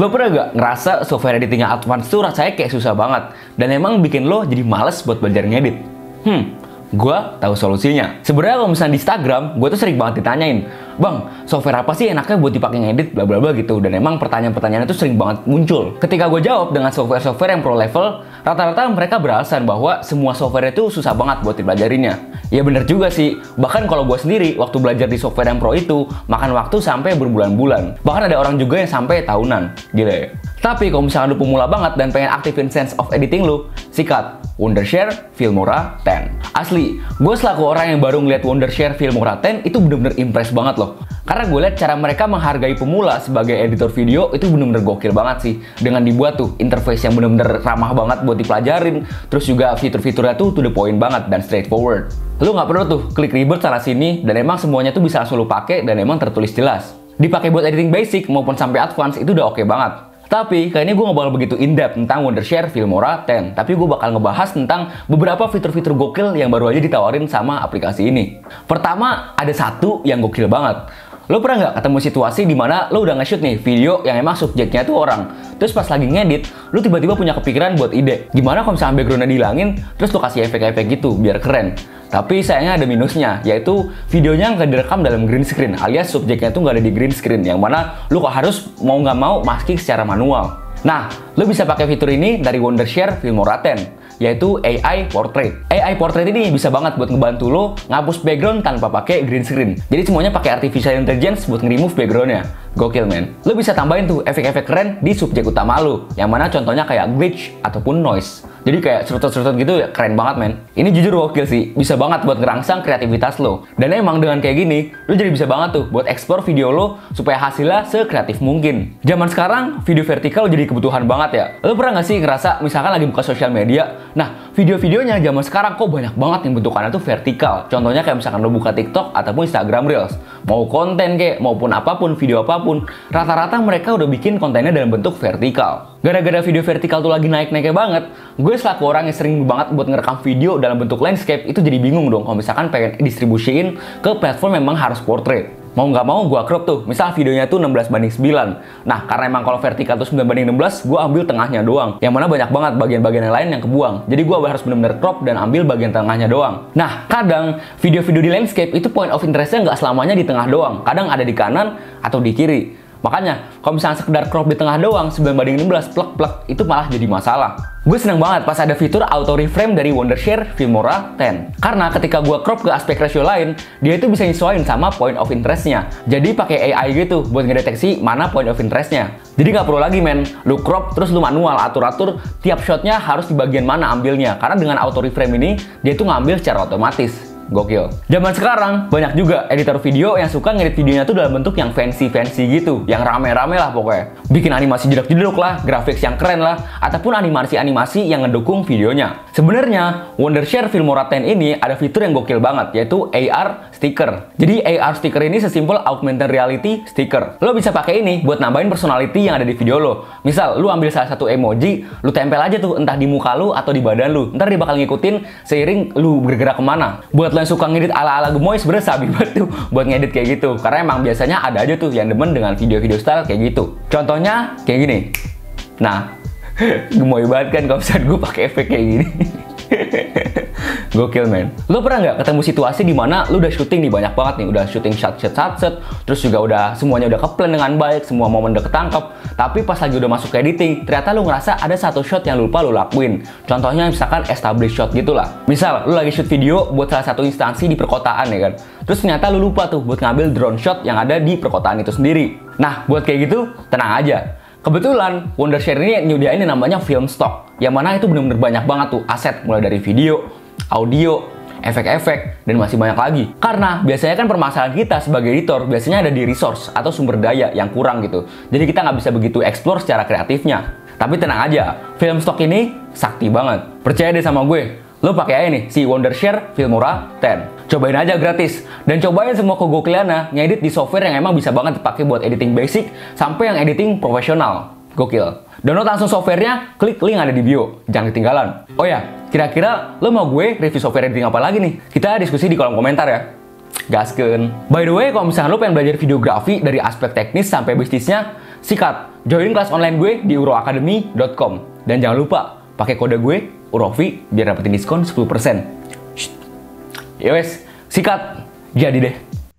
Lo pernah gak ngerasa software editing yang advance tuh rasanya kayak susah banget dan emang bikin lo jadi males buat belajar ngedit? Gua tahu solusinya. Sebenarnya kalau misalnya di Instagram, gue tuh sering banget ditanyain, "Bang, software apa sih enaknya buat dipakai ngedit bla bla bla gitu." Dan emang pertanyaan-pertanyaan itu sering banget muncul. Ketika gue jawab dengan software-software yang pro level, rata-rata mereka beralasan bahwa semua software itu susah banget buat dipelajarinya. Ya bener juga sih. Bahkan kalau gue sendiri waktu belajar di software yang pro itu makan waktu sampai berbulan-bulan. Bahkan ada orang juga yang sampai tahunan. Gila ya. Tapi kalau misalnya lu pemula banget dan pengen aktifin sense of editing lu, sikat Wondershare Filmora 10. Asli, gue selaku orang yang baru ngeliat Wondershare Filmora 10 itu bener-bener impress banget loh. Karena gue liat cara mereka menghargai pemula sebagai editor video itu bener-bener gokil banget sih. Dengan dibuat tuh interface yang bener-bener ramah banget buat dipelajarin. Terus juga fitur-fiturnya tuh to the point banget dan straightforward. Lu nggak perlu tuh klik ribet sana sini dan emang semuanya tuh bisa langsung lu pakai dan emang tertulis jelas. Dipakai buat editing basic maupun sampai advance itu udah oke banget. Tapi kali ini gue gak bakal begitu in-depth tentang Wondershare Filmora 10. Tapi gue bakal ngebahas tentang beberapa fitur-fitur gokil yang baru aja ditawarin sama aplikasi ini. Pertama, ada satu yang gokil banget. Lo pernah nggak ketemu situasi dimana lo udah nge-shoot nih video yang emang subjeknya tuh orang. Terus pas lagi ngedit, lo tiba-tiba punya kepikiran buat ide. Gimana kalau misalnya backgroundnya dihilangin, terus lo kasih efek-efek gitu biar keren. Tapi sayangnya ada minusnya, yaitu videonya nggak direkam dalam green screen, alias subjeknya tuh nggak ada di green screen, yang mana lo harus mau nggak mau masking secara manual. Nah, lo bisa pakai fitur ini dari Wondershare Filmora 10, yaitu AI Portrait. AI Portrait ini bisa banget buat ngebantu lo ngapus background tanpa pakai green screen. Jadi semuanya pakai artificial intelligence buat nge-remove backgroundnya. Gokil men. Lo bisa tambahin tuh efek-efek keren di subjek utama lo, yang mana contohnya kayak glitch ataupun noise. Jadi kayak serut-serut gitu ya, keren banget men. Ini jujur gokil sih, bisa banget buat ngerangsang kreativitas lo. Dan emang dengan kayak gini, lo jadi bisa banget tuh buat explore video lo supaya hasilnya sekreatif mungkin. Zaman sekarang, video vertikal jadi kebutuhan banget ya. Lo pernah nggak sih ngerasa misalkan lagi buka sosial media, nah video-videonya zaman sekarang kok banyak banget yang bentukannya tuh vertikal. Contohnya kayak misalkan lo buka TikTok ataupun Instagram Reels. Mau konten kayak maupun apapun, video apapun, rata-rata mereka udah bikin kontennya dalam bentuk vertikal. Gara-gara video vertikal tuh lagi naik-naiknya banget, gue selaku orang yang sering banget buat ngerekam video dalam bentuk landscape itu jadi bingung dong kalau misalkan pengen distribusiin ke platform memang harus portrait. Mau nggak mau gue crop tuh, misal videonya tuh 16:9. Nah, karena emang kalau vertikal tuh 9:16, gue ambil tengahnya doang. Yang mana banyak banget bagian-bagian yang lain yang kebuang. Jadi gue harus benar-benar crop dan ambil bagian tengahnya doang. Nah, kadang video-video di landscape itu point of interestnya nggak selamanya di tengah doang. Kadang ada di kanan atau di kiri. Makanya, kalau misalnya sekedar crop di tengah doang, 9:16, plek-plek, itu malah jadi masalah. Gue seneng banget pas ada fitur auto reframe dari Wondershare Filmora 10. Karena ketika gue crop ke aspek ratio lain, dia itu bisa nyesuaiin sama point of interestnya. Jadi pakai AI gitu buat ngedeteksi mana point of interestnya. Jadi nggak perlu lagi men, lu crop terus lu manual atur-atur tiap shotnya harus di bagian mana ambilnya. Karena dengan auto reframe ini, dia itu ngambil secara otomatis. Gokil. Zaman sekarang banyak juga editor video yang suka ngedit videonya tuh dalam bentuk yang fancy gitu, yang rame-rame lah pokoknya. Bikin animasi jeduk-jeduk lah, grafik yang keren lah, ataupun animasi-animasi yang ngedukung videonya. Sebenarnya Wondershare Filmora 10 ini ada fitur yang gokil banget, yaitu AR sticker. Jadi AR sticker ini sesimpel augmented reality sticker. Lo bisa pakai ini buat nambahin personality yang ada di video lo. Misal lo ambil salah satu emoji, lo tempel aja tuh entah di muka lo atau di badan lo. Ntar dia bakal ngikutin seiring lo bergerak kemana. Buat lo yang suka ngedit ala-ala gemoy, sebenernya sabi banget tuh buat ngedit kayak gitu. Karena emang biasanya ada aja tuh yang demen dengan video-video style kayak gitu. Contohnya kayak gini. Nah, gemoy banget kan kalau misalnya gue pakai efek kayak gini. Gokil men. Lo pernah nggak ketemu situasi dimana lo udah syuting nih banyak banget nih, udah syuting shot, terus juga udah semuanya udah keplan dengan baik, semua momen udah ketangkep, tapi pas lagi udah masuk ke editing, ternyata lo ngerasa ada satu shot yang lupa lo lakuin. Contohnya misalkan establish shot gitulah. Misal lo lagi shoot video buat salah satu instansi di perkotaan ya kan, terus ternyata lo lupa tuh buat ngambil drone shot yang ada di perkotaan itu sendiri. Nah, buat kayak gitu tenang aja. Kebetulan Wondershare ini nyediain yang namanya film stock, yang mana itu bener-bener banyak banget tuh aset, mulai dari video, audio, efek-efek, dan masih banyak lagi. Karena biasanya kan permasalahan kita sebagai editor biasanya ada di resource atau sumber daya yang kurang gitu. Jadi kita nggak bisa begitu explore secara kreatifnya. Tapi tenang aja, film stock ini sakti banget. Percaya deh sama gue, lo pakai aja nih si Wondershare Filmora 10. Cobain aja gratis, dan cobain semua kegokilannya ngedit di software yang emang bisa banget dipakai buat editing basic sampai yang editing profesional. Gokil. Download langsung softwarenya, klik link ada di bio. Jangan ketinggalan. Oh ya, kira-kira lo mau gue review software editing apa lagi nih? Kita diskusi di kolom komentar ya. Gaskeun. By the way, kalau misalnya lo pengen belajar videografi dari aspek teknis sampai bisnisnya, Sikat, join kelas online gue di uroacademy.com. Dan jangan lupa, pakai kode gue, UROFI, biar dapetin diskon 10%. Yowes, sikat, jadi deh.